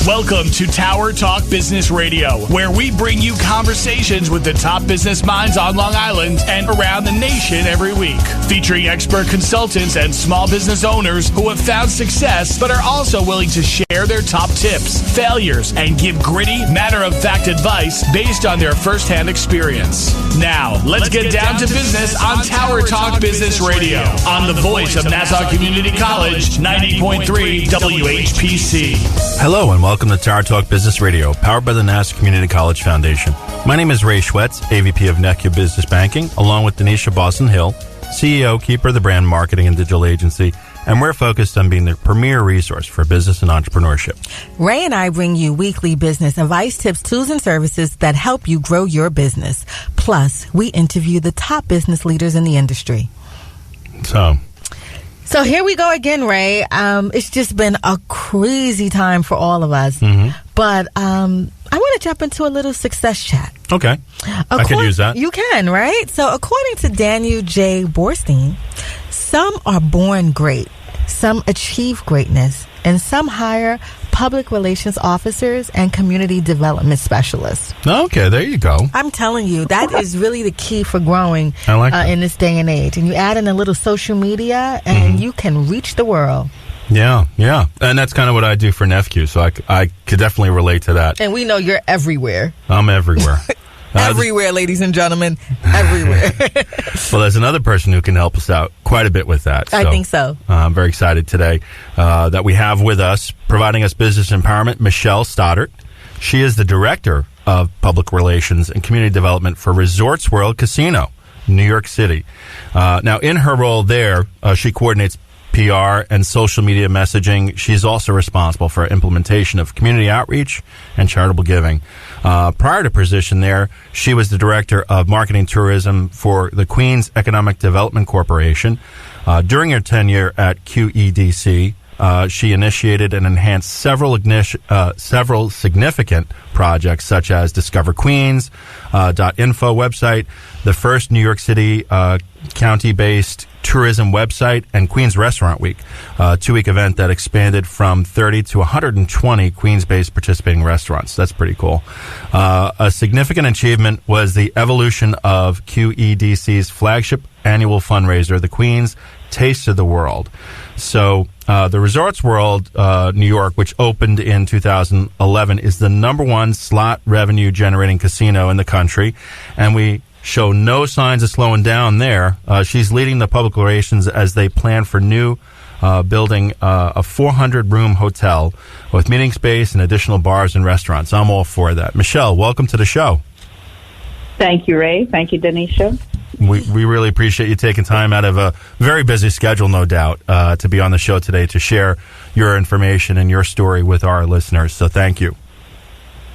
Welcome to Tower Talk Business Radio, where we bring you conversations with the top business minds on Long Island and around the nation every week. Featuring expert consultants and small business owners who have found success but are also willing to share their top tips, failures, and give gritty, matter-of-fact advice based on their firsthand experience. Now, let's get down to business on Tower Talk Business Radio on the voice of Nassau Community College, 90.3 WHPC. Hello and welcome to Tower Talk Business Radio, powered by the Nassau Community College Foundation. My name is Ray Schwetz, AVP of NECU Business Banking, along with Denisha Boston-Hill, CEO, keeper of the brand marketing and digital agency, and we're focused on being the premier resource for business and entrepreneurship. Ray and I bring you weekly business advice, tips, tools, and services that help you grow your business. Plus, we interview the top business leaders in the industry. So here we go again, Ray. It's just been a crazy time for all of us. But I want to jump into a little success chat. Okay. I could use that. You can, right? So according to Daniel J. Borstein, some are born great, some achieve greatness, and some hire public relations officers and community development specialists. Okay, there you go. I'm telling you, that is really the key for growing in this day and age. And you add in a little social media, and you can reach the world. Yeah. And that's kind of what I do for NEFCU, so I could definitely relate to that. And we know you're everywhere. I'm everywhere. Everywhere, ladies and gentlemen. Everywhere. Well, there's another person who can help us out quite a bit with that. I think so. I'm very excited today that we have with us, providing us business empowerment, Michelle Stoddart. She is the Director of Public Relations and Community Development for Resorts World Casino, New York City. Now, in her role there, she coordinates PR and social media messaging. She's also responsible for implementation of community outreach and charitable giving. Prior to position there, she was the Director of Marketing Tourism for the Queens Economic Development Corporation. During her tenure at QEDC, she initiated and enhanced several significant projects such as Discover Queens, .info website, the first New York City county-based tourism website, and Queens Restaurant Week, a 2-week event that expanded from 30 to 120 Queens-based participating restaurants. That's pretty cool. A significant achievement was the evolution of QEDC's flagship annual fundraiser, the Queens Taste of the World. So the Resorts World New York, which opened in 2011, is the #1 slot revenue generating casino in the country, and we show no signs of slowing down there. She's leading the public relations as they plan for new building a 400-room hotel with meeting space and additional bars and restaurants. I'm all for that. Michelle, welcome to the show. Thank you, Ray. Thank you, Denisha. We really appreciate you taking time out of a very busy schedule, no doubt, to be on the show today to share your information and your story with our listeners. So thank you.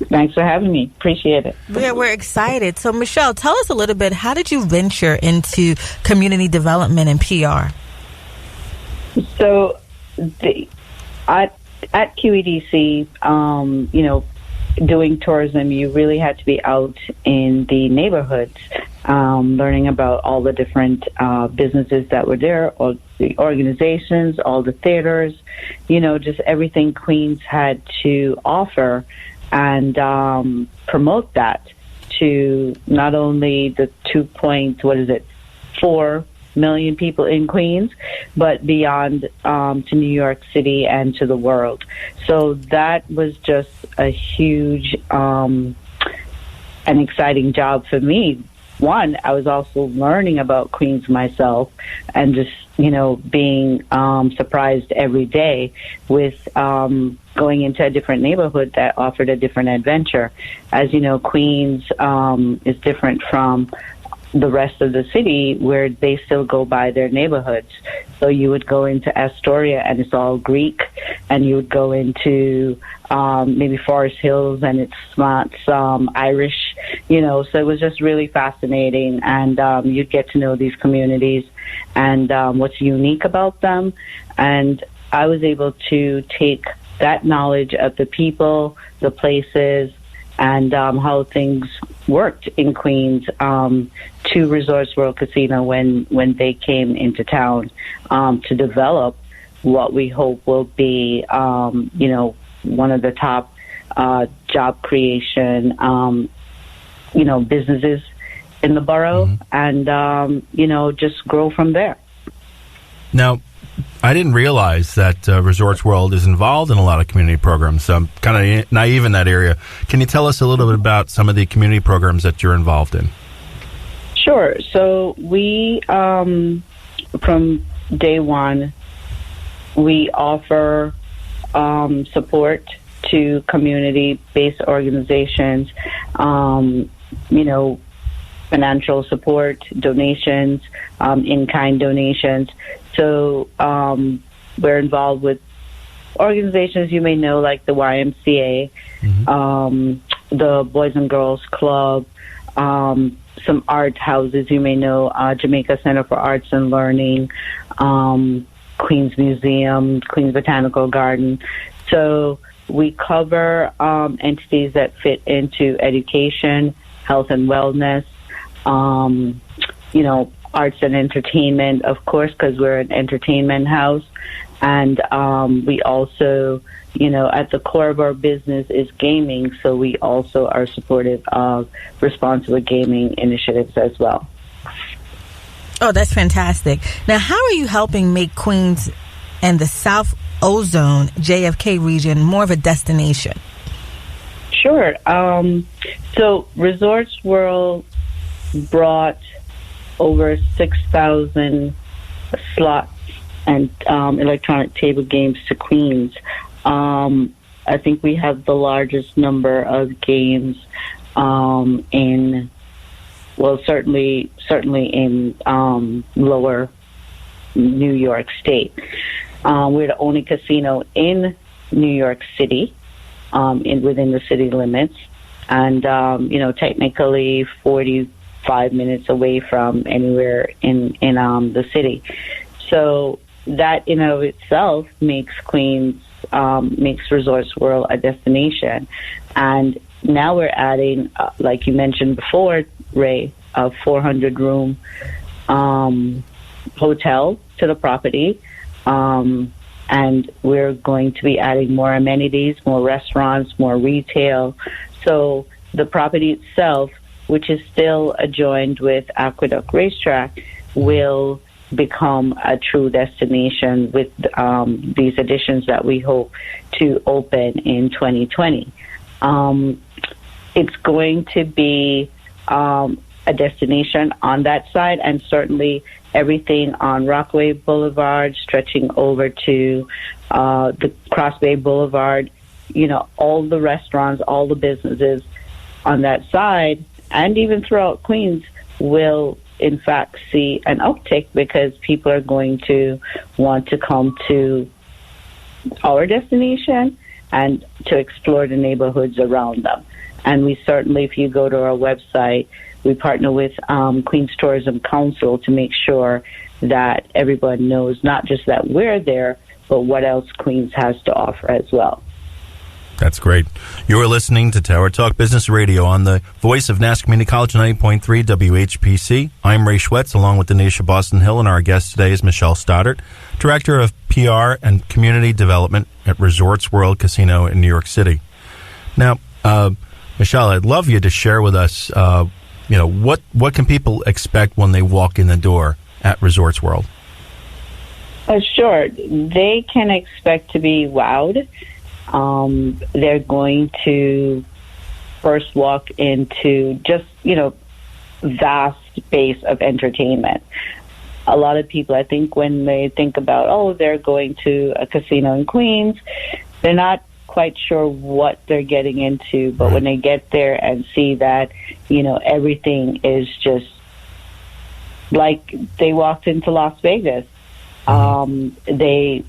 Thanks for having me. Appreciate it. Yeah, we're excited. So, Michelle, tell us a little bit, how did you venture into community development and PR? So, at QEDC, doing tourism, you really had to be out in the neighborhoods, learning about all the different businesses that were there, all the organizations, all the theaters, just everything Queens had to offer, and promote that to not only the 4 million people in Queens, but beyond to New York City and to the world. So that was just a huge and exciting job for me. One, I was also learning about Queens myself and just, being surprised every day with going into a different neighborhood that offered a different adventure. As you know, Queens is different from the rest of the city, where they still go by their neighborhoods. So you would go into Astoria and it's all Greek, and you would go into maybe Forest Hills and it's Irish, so it was just really fascinating. And you'd get to know these communities and what's unique about them. And I was able to take that knowledge of the people, the places, and how things worked in Queens to Resorts World Casino when they came into town to develop what we hope will be, one of the top job creation, businesses in the borough, and, just grow from there. Now, I didn't realize that Resorts World is involved in a lot of community programs. So I'm kind of naive in that area. Can you tell us a little bit about some of the community programs that you're involved in? Sure. So we, from day one, we offer support to community-based organizations, financial support, donations, in-kind donations. So we're involved with organizations you may know, like the YMCA, the Boys and Girls Club, some art houses you may know, Jamaica Center for Arts and Learning, Queens Museum, Queens Botanical Garden. So we cover entities that fit into education, health and wellness, arts and entertainment, of course, because we're an entertainment house. And we also, at the core of our business is gaming, so we also are supportive of responsible gaming initiatives as well. Oh, that's fantastic. Now, how are you helping make Queens and the South Ozone JFK region more of a destination? Sure. So Resorts World brought over 6,000 slots and electronic table games to Queens. I think we have the largest number of games certainly in lower New York State. We're the only casino in New York City, within the city limits, and technically 45 minutes away from anywhere in the city. So that in and of itself makes Queens, makes Resorts World a destination. And now we're adding, like you mentioned before, Ray, a 400-room hotel to the property. And we're going to be adding more amenities, more restaurants, more retail. So the property itself, which is still adjoined with Aqueduct Racetrack, will become a true destination with these additions that we hope to open in 2020. It's going to be a destination on that side, and certainly everything on Rockaway Boulevard, stretching over to the Cross Bay Boulevard, all the restaurants, all the businesses on that side, and even throughout Queens will in fact see an uptick, because people are going to want to come to our destination and to explore the neighborhoods around them. And we certainly, if you go to our website, we partner with Queens Tourism Council to make sure that everyone knows not just that we're there, but what else Queens has to offer as well. That's great. You are listening to Tower Talk Business Radio on the voice of Nassau Community College 90.3 WHPC. I'm Ray Schwetz, along with Denisha Boston Hill, and our guest today is Michelle Stoddard, Director of PR and Community Development at Resorts World Casino in New York City. Now, Michelle, I'd love you to share with us, what can people expect when they walk in the door at Resorts World? Sure. They can expect to be wowed. They're going to first walk into just, vast space of entertainment. A lot of people, I think, when they think about, they're going to a casino in Queens, they're not quite sure what they're getting into. But when they get there and see that, everything is just like they walked into Las Vegas, they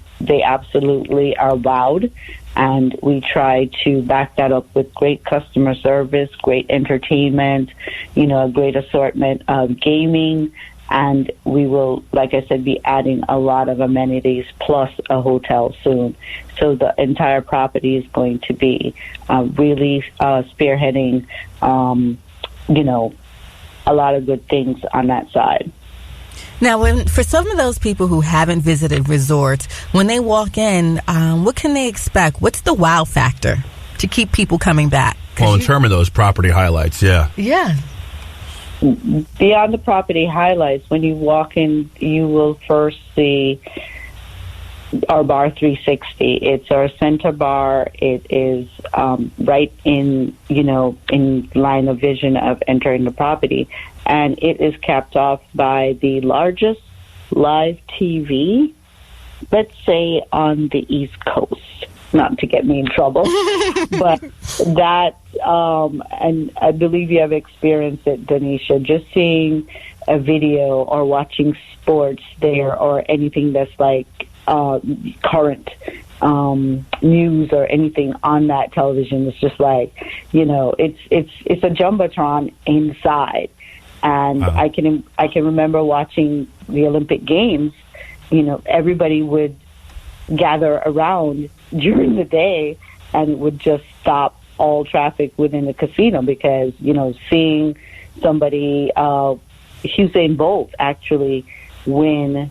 absolutely are wowed. And we try to back that up with great customer service, great entertainment, a great assortment of gaming. And we will, like I said, be adding a lot of amenities plus a hotel soon. So the entire property is going to be really spearheading, a lot of good things on that side. Now, for some of those people who haven't visited resorts, when they walk in, what can they expect? What's the wow factor? to keep people coming back? Well, in terms of those property highlights, yeah. Yeah. Beyond the property highlights, when you walk in, you will first see our bar 360. It's our center bar. It is right in line of vision of entering the property, and it is capped off by the largest live TV, let's say, on the East Coast. Not to get me in trouble, but that, and I believe you have experienced it, Danisha, just seeing a video or watching sports there or anything that's like current news or anything on that television. It's just like, it's a jumbotron inside. And I can remember watching the Olympic Games. Everybody would gather around during the day, and it would just stop all traffic within the casino because, seeing somebody, Usain Bolt, actually win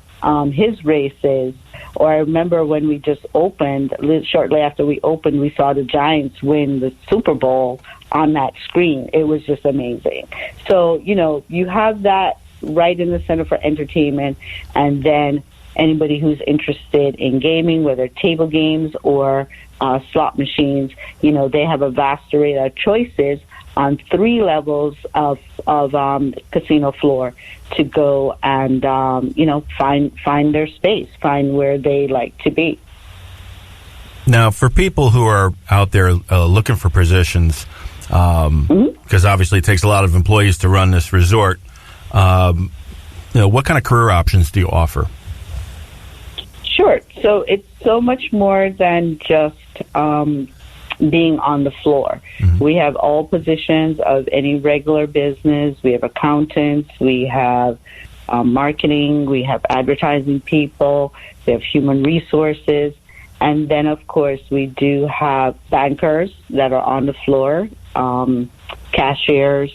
his races. Or I remember when we just opened, shortly after we opened, we saw the Giants win the Super Bowl on that screen. It was just amazing. So, you have that right in the center for entertainment, and then anybody who's interested in gaming, whether table games or slot machines, they have a vast array of choices on 3 levels of casino floor to go and find their space, find where they like to be. Now, for people who are out there looking for positions, because obviously it takes a lot of employees to run this resort, what kind of career options do you offer? Sure. So it's so much more than just being on the floor. Mm-hmm. We have all positions of any regular business. We have accountants. We have marketing. We have advertising people. We have human resources. And then, of course, we do have bankers that are on the floor, cashiers.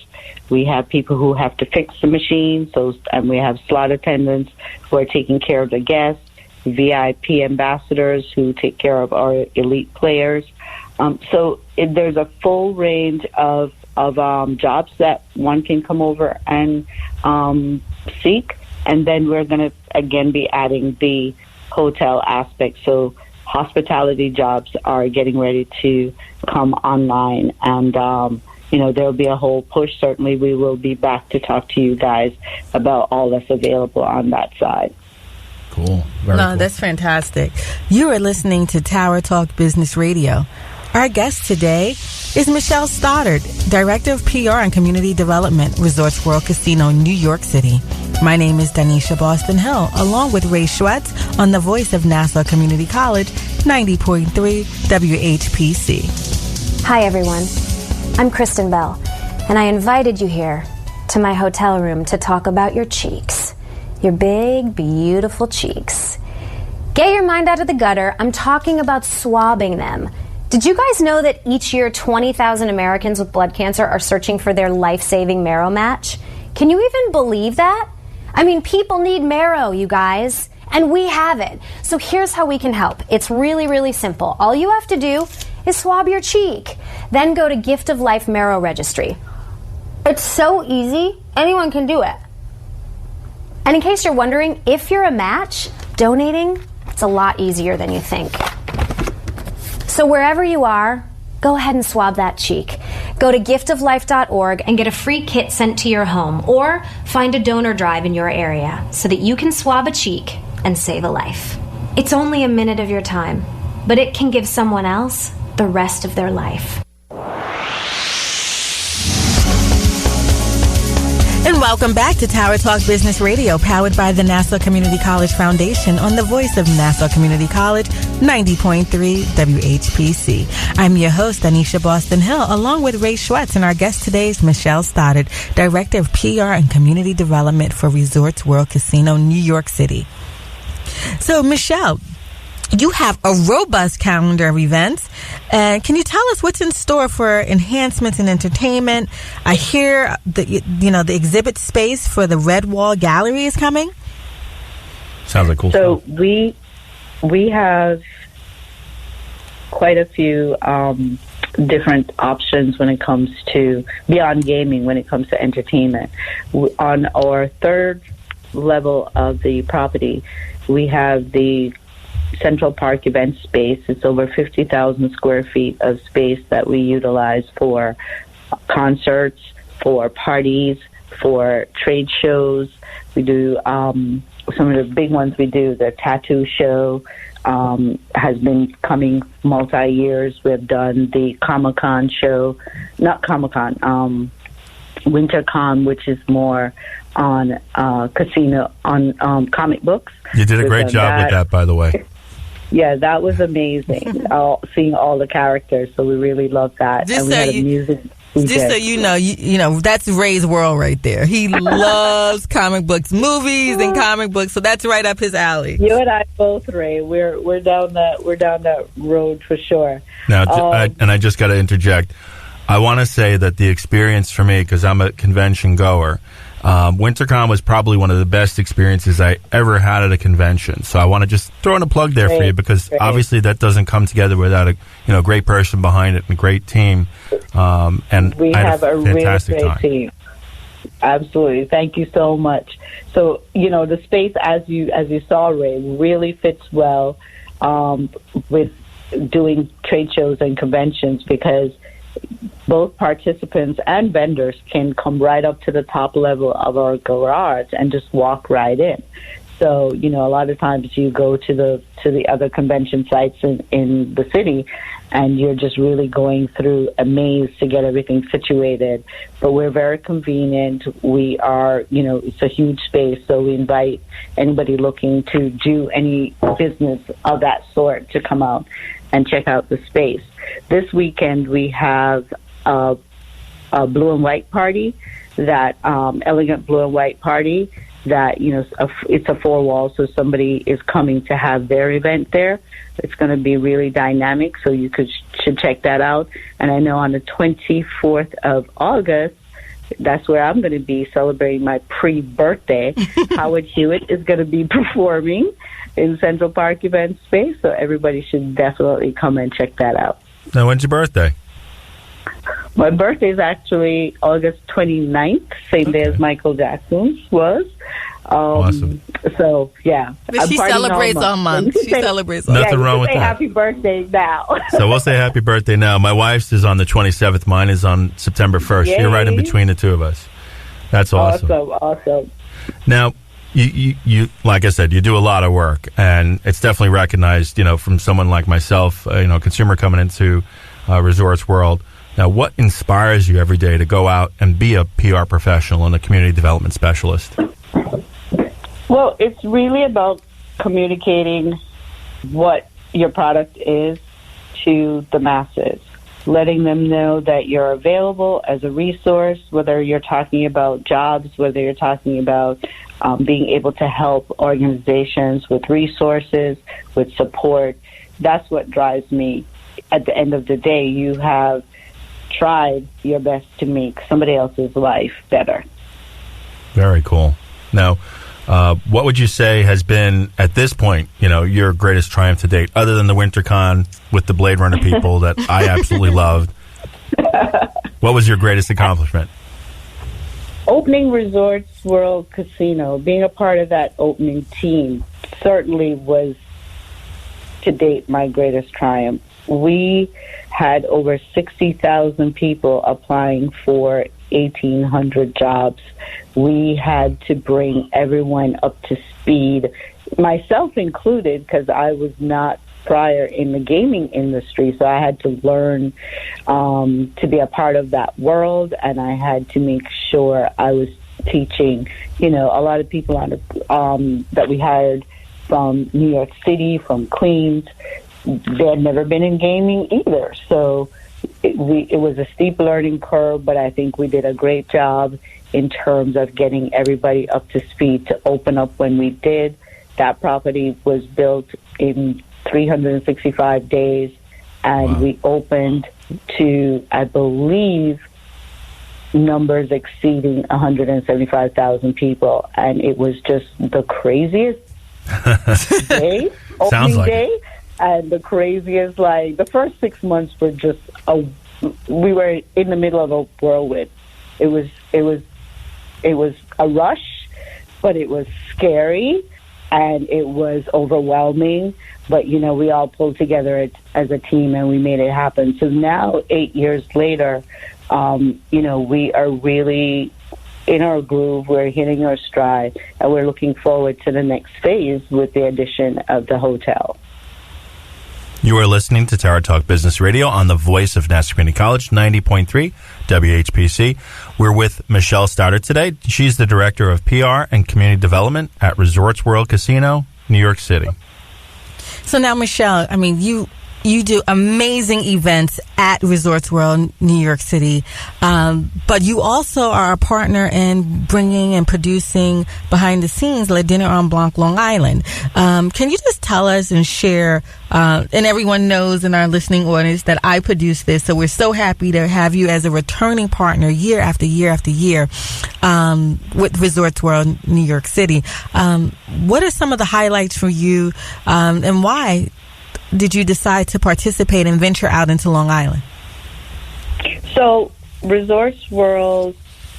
We have people who have to fix the machines. And we have slot attendants who are taking care of the guests. VIP ambassadors who take care of our elite players. There's a full range of jobs that one can come over and seek. And then we're going to, again, be adding the hotel aspect. So hospitality jobs are getting ready to come online. And, there'll be a whole push. Certainly we will be back to talk to you guys about all that's available on that side. Cool. Very cool. That's fantastic. You are listening to Tower Talk Business Radio. Our guest today is Michelle Stoddard, Director of PR and Community Development, Resorts World Casino, New York City. My name is Danisha Boston Hill, along with Ray Schwetz on the voice of Nassau Community College, 90.3 WHPC. Hi, everyone. I'm Kristen Bell, and I invited you here to my hotel room to talk about your cheeks. Your big, beautiful cheeks. Get your mind out of the gutter. I'm talking about swabbing them. Did you guys know that each year 20,000 Americans with blood cancer are searching for their life-saving marrow match? Can you even believe that? I mean, people need marrow, you guys, and we have it. So here's how we can help. It's really, really simple. All you have to do is swab your cheek. Then go to Gift of Life Marrow Registry. It's so easy. Anyone can do it. And in case you're wondering, if you're a match, donating, it's a lot easier than you think. So wherever you are, go ahead and swab that cheek. Go to giftoflife.org and get a free kit sent to your home, or find a donor drive in your area so that you can swab a cheek and save a life. It's only a minute of your time, but it can give someone else the rest of their life. And welcome back to Tower Talk Business Radio, powered by the Nassau Community College Foundation on the voice of Nassau Community College, 90.3 WHPC. I'm your host, Danisha Boston Hill, along with Ray Schwetz, and our guest today is Michelle Stoddard, Director of PR and Community Development for Resorts World Casino, New York City. So, Michelle, you have a robust calendar of events. Can you tell us what's in store for enhancements in entertainment? I hear the exhibit space for the Red Wall Gallery is coming. Sounds like cool. So stuff. we have quite a few different options when it comes to beyond gaming, when it comes to entertainment. On our third level of the property, we have the Central Park event space. It's over 50,000 square feet of space that we utilize for concerts, for parties, for trade shows. We do some of the big ones we do, the tattoo show, has been coming multi-years. We've done the Comic-Con show, not Comic-Con, WinterCon, which is more on casino, on comic books. You did a great job with that, by the way. Yeah, that was amazing, seeing all the characters, so we really loved that. Just and we so had a music. So you know, that's Ray's world right there. He loves comic books, movies, and comic books. So that's right up his alley. You and I both, Ray. We're down that road for sure. Now, I just got to interject. I want to say that the experience for me, because I'm a convention goer, WinterCon was probably one of the best experiences I ever had at a convention. So I want to just throw in a plug there for you, because obviously that doesn't come together without a great person behind it and a great team. And we have a really great team. Absolutely, thank you so much. So the space, as you saw, Ray, really fits well with doing trade shows and conventions, because both participants and vendors can come right up to the top level of our garage and just walk right in. So, a lot of times you go to the other convention sites in the city, and you're just really going through a maze to get everything situated. But we're very convenient. We are, it's a huge space, so we invite anybody looking to do any business of that sort to come out and check out the space. This weekend we have a blue and white party, that elegant blue and white party that, it's a 4-wall, so somebody is coming to have their event there. It's going to be really dynamic, so you should check that out. And I know on the 24th of August, that's where I'm going to be celebrating my pre-birthday. Howard Hewitt is going to be performing in Central Park event space, so everybody should definitely come and check that out. Now, when's your birthday? My birthday is actually August 29th, same day as Michael Jackson's was. Awesome. So, yeah. But she celebrates all month. She celebrates all month. Nothing wrong with that. Happy birthday now. So we'll say happy birthday now. My wife's is on the 27th. Mine is on September 1st. Yay. You're right in between the two of us. That's awesome. Awesome. Now, you like I said, you do a lot of work, and it's definitely recognized, from someone like myself, a consumer coming into resorts world. Now, what inspires you every day to go out and be a PR professional and a community development specialist? Well, it's really about communicating what your product is to the masses, letting them know that you're available as a resource, whether you're talking about jobs, whether you're talking about being able to help organizations with resources, with support. That's what drives me. At the end of the day, you have tried your best to make somebody else's life better. Very cool. Now, what would you say has been, at this point, your greatest triumph to date, other than the WinterCon with the Blade Runner people that I absolutely loved? What was your greatest accomplishment? Opening Resorts World Casino, being a part of that opening team, certainly was, to date, my greatest triumph. We had over 60,000 people applying for 1,800 jobs. We had to bring everyone up to speed, myself included, because I was not prior in the gaming industry, so I had to learn to be a part of that world, and I had to make sure I was teaching, a lot of people that we hired from New York City, from Queens. They had never been in gaming either, so it was a steep learning curve, but I think we did a great job in terms of getting everybody up to speed to open up when we did. That property was built in 365 days, and we opened to, I believe, numbers exceeding 175,000 people, and it was just the craziest day, opening day. And the craziest, like, the first 6 months were just we were in the middle of a whirlwind. It was a rush, but it was scary and it was overwhelming. But, you know, we all pulled together as a team and we made it happen. So now, 8 years later, you know, we are really in our groove. We're hitting our stride, and we're looking forward to the next phase with the addition of the hotel. You are listening to Tara Talk Business Radio on the voice of Nassau Community College, 90.3 WHPC. We're with Michelle Stoddard today. She's the Director of PR and Community Development at Resorts World Casino, New York City. So now, Michelle, I mean, you do amazing events at Resorts World, New York City, but you also are a partner in bringing and producing behind the scenes Le Dinner en Blanc, Long Island. Can you just tell us and share, and everyone knows in our listening audience that I produce this, so we're so happy to have you as a returning partner year after year after year with Resorts World, New York City. What are some of the highlights for you, and why did you decide to participate and venture out into Long Island? So, Resorts World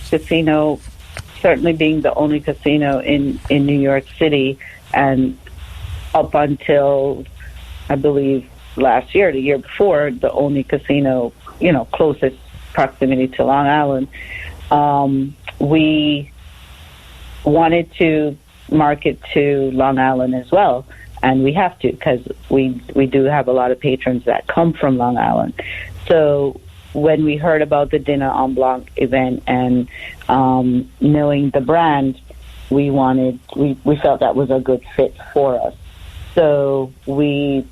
Casino, certainly being the only casino in New York City, and up until, I believe, last year, the year before, the only casino, you know, closest proximity to Long Island, we wanted to market to Long Island as well. And we have to, because we do have a lot of patrons that come from Long Island. So when we heard about the Dinner en Blanc event and knowing the brand, we felt that was a good fit for us. So we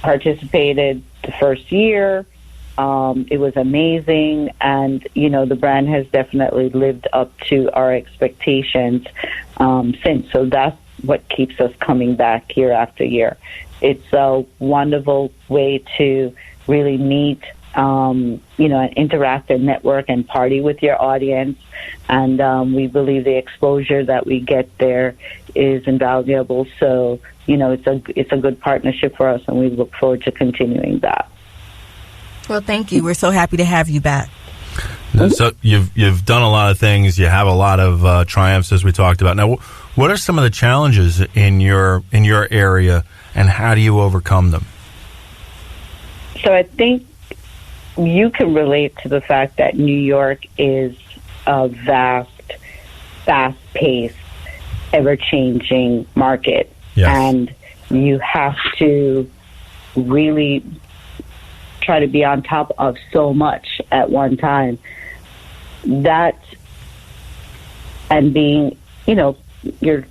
participated the first year. It was amazing, and you know, the brand has definitely lived up to our expectations since. So that's what keeps us coming back year after year. It's a wonderful way to really meet, you know, and interact and network and party with your audience. And we believe the exposure that we get there is invaluable. So, you know, it's a good partnership for us, and we look forward to continuing that. Well, thank you. We're so happy to have you back. So you've done a lot of things. You have a lot of triumphs, as we talked about. Now, what are some of the challenges in your area, and how do you overcome them? So I think you can relate to the fact that New York is a vast, fast-paced, ever-changing market. Yes. And you have to really try to be on top of so much at one time. That, and being, you know, you're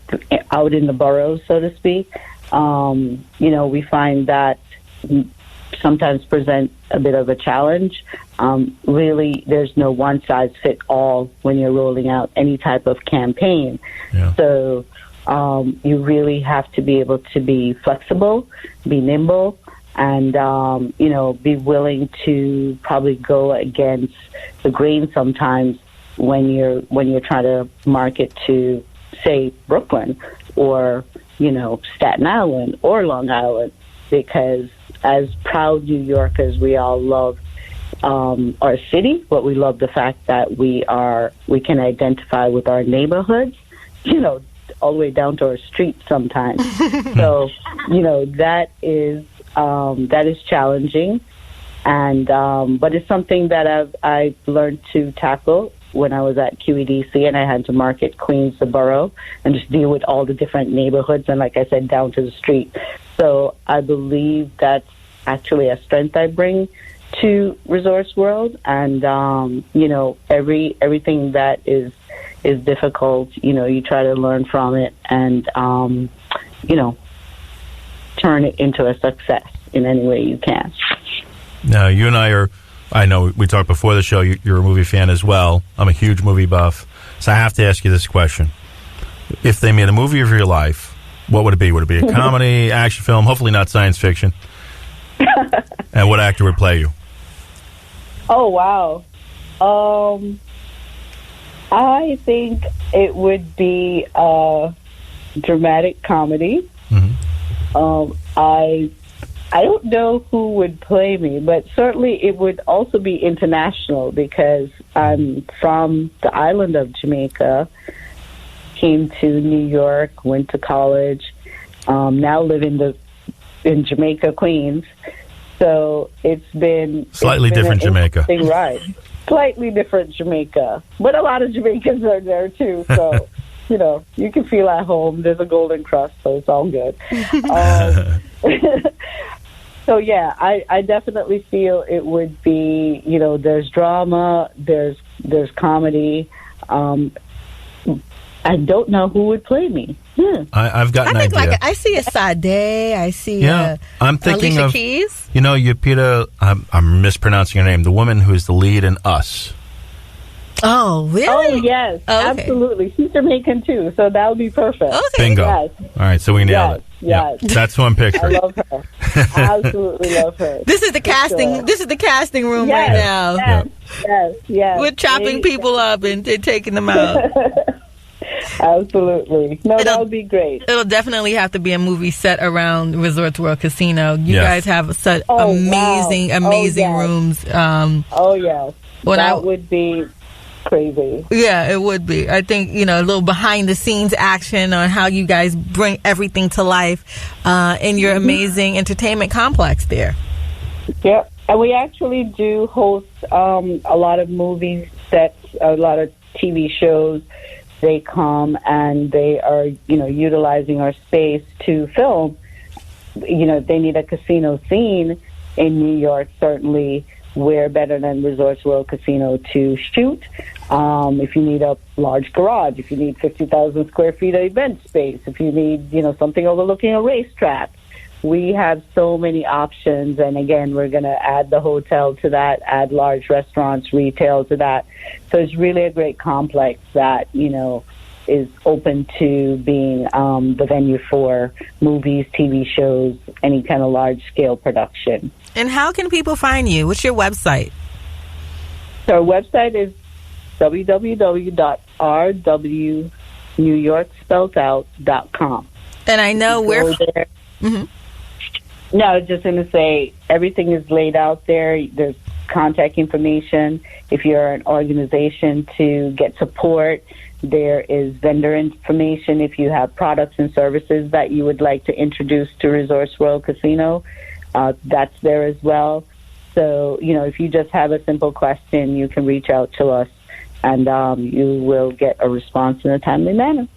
out in the boroughs, so to speak, you know, we find that sometimes present a bit of a challenge. Really, there's no one-size-fits-all when you're rolling out any type of campaign. Yeah. So you really have to be able to be flexible, be nimble, and, you know, be willing to probably go against the grain sometimes when you're trying to market to, say, Brooklyn or, you know, Staten Island or Long Island, because as proud New Yorkers, we all love our city, but we love the fact that we can identify with our neighborhoods, you know, all the way down to our streets sometimes. So, you know, that is challenging, and but it's something that I've learned to tackle when I was at QEDC, and I had to market Queens, the borough, and just deal with all the different neighborhoods, and like I said, down to the street. So I believe that's actually a strength I bring to Resorts World, and you know, everything that is difficult, you know, you try to learn from it, and you know, turn it into a success in any way you can. Now, you and I know we talked before the show, you're a movie fan as well. I'm a huge movie buff. So I have to ask you this question. If they made a movie of your life, what would it be? Would it be a comedy, action film, hopefully not science fiction? And what actor would play you? Oh, wow. I think it would be a dramatic comedy. Mm-hmm. I I don't know who would play me, but certainly it would also be international because I'm from the island of Jamaica, came to New York, went to college, now live in Jamaica, Queens. So it's been Slightly different Jamaica. Right. Slightly different Jamaica. But a lot of Jamaicans are there too, so you can feel at home. There's a golden crust, so it's all good. So yeah, I definitely feel it would be, there's drama, there's comedy. I don't know who would play me. I've got an I think idea. I see a Sade. I see I'm thinking Alicia of Keys. Yupita, I'm mispronouncing her name, the woman who's the lead in Us. Oh, really? Oh, yes. Oh, okay. Absolutely. She's Jamaican, too, so that would be perfect. Okay. Bingo. Yes. All right, so we nailed it. Yes. Yeah, that's who I'm I picturing. love her. Absolutely love her. This is the casting. Sure. This is the casting room Yes, right now. Yes. We're chopping people up and taking them out. Absolutely. No, that would be great. It'll definitely have to be a movie set around Resorts World Casino. You guys have such amazing rooms. Oh, yes. That would be crazy. Yeah, it would be. I think, a little behind the scenes action on how you guys bring everything to life in your amazing entertainment complex there. Yep. And we actually do host a lot of movie sets, a lot of TV shows. They come and they are, utilizing our space to film. If they need a casino scene in New York, certainly where better than Resorts World Casino to shoot. If you need a large garage, if you need 50,000 square feet of event space, if you need, something overlooking a racetrack, we have so many options. And again, we're going to add the hotel to that, add large restaurants, retail to that. So it's really a great complex that, is open to being the venue for movies, TV shows, any kind of large-scale production. And how can people find you? What's your website? So our website is www.rwnewyorkspelledout.com. And I know we're... there. Mm-hmm. No, I was just going to say everything is laid out there. There's contact information. If you're an organization to get support, there is vendor information. If you have products and services that you would like to introduce to Resorts World Casino, that's there as well. So, if you just have a simple question, you can reach out to us and you will get a response in a timely manner.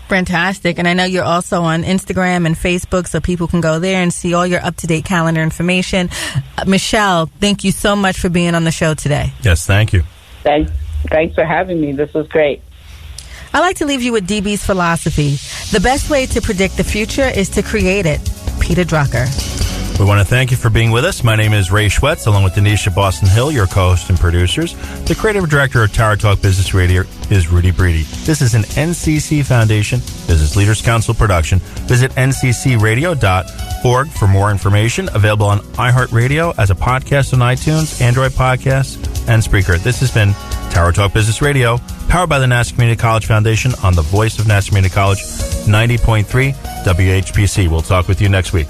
Fantastic. And I know you're also on Instagram and Facebook, so people can go there and see all your up-to-date calendar information. Michelle, thank you so much for being on the show today. Yes, thank you. Thanks for having me. This was great. I like to leave you with DB's philosophy. The best way to predict the future is to create it. Peter Drucker. We want to thank you for being with us. My name is Ray Schwetz, along with Denisha Boston Hill, your co-host and producers. The creative director of Tower Talk Business Radio is Rudy Breedy. This is an NCC Foundation Business Leaders Council production. Visit nccradio.org for more information. Available on iHeartRadio as a podcast on iTunes, Android Podcasts, and Spreaker. This has been Tower Talk Business Radio, powered by the Nassau Community College Foundation on the voice of Nassau Community College, 90.3 WHPC. We'll talk with you next week.